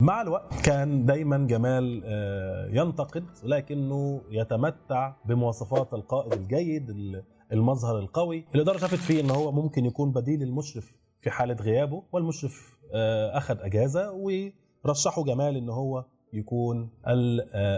مع الوقت كان دايما جمال ينتقد لكنه يتمتع بمواصفات القائد الجيد، المظهر القوي. الإدارة شافت فيه ان هو ممكن يكون بديل المشرف في حالة غيابه، والمشرف أخذ أجازة ورشحوا جمال ان هو يكون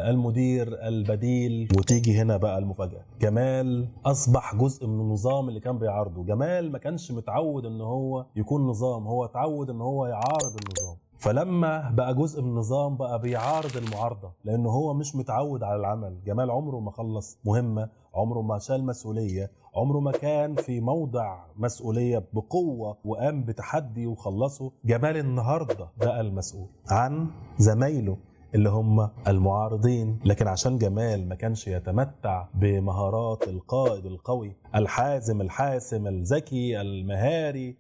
المدير البديل. وتيجي هنا بقى المفاجأة، جمال أصبح جزء من النظام اللي كان بيعارضه. جمال ما كانش متعود ان هو يكون نظام، هو اتعود ان هو يعارض النظام. فلما بقى جزء من النظام بقى بيعارض المعارضة، لأنه هو مش متعود على العمل. جمال عمره ما خلص مهمة، عمره ما شال مسؤولية، عمره ما كان في موضع مسؤولية بقوة وقام بتحدي وخلصه. جمال النهاردة بقى المسؤول عن زمايله اللي هم المعارضين، لكن عشان جمال ما كانش يتمتع بمهارات القائد القوي الحازم الحاسم الذكي المهاري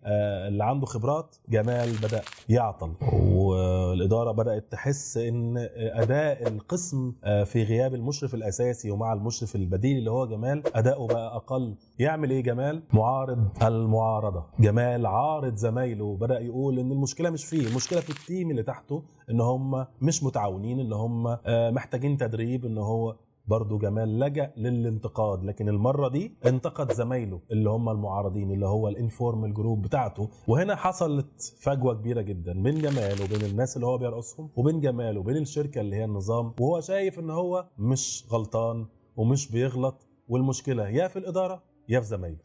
اللي عنده خبرات، جمال بدأ يعطل. والإدارة بدأت تحس ان أداء القسم في غياب المشرف الأساسي ومع المشرف البديل اللي هو جمال أداؤه بقى أقل. يعمل ايه جمال؟ معارض المعارضة. جمال عارض زمايله وبدأ يقول ان المشكلة مش فيه، المشكلة في التيم اللي تحته، ان هم مش متعاونين، ان هم محتاجين تدريب. ان هو برضو جمال لجأ للانتقاد، لكن المرة دي انتقد زمايله اللي هم المعارضين، اللي هو الانفورمال جروب بتاعته. وهنا حصلت فجوة كبيرة جدا بين جمال وبين الناس اللي هو بيرأسهم، وبين جمال وبين الشركة اللي هي النظام. وهو شايف ان هو مش غلطان ومش بيغلط، والمشكلة يا في الإدارة يا في زمايله.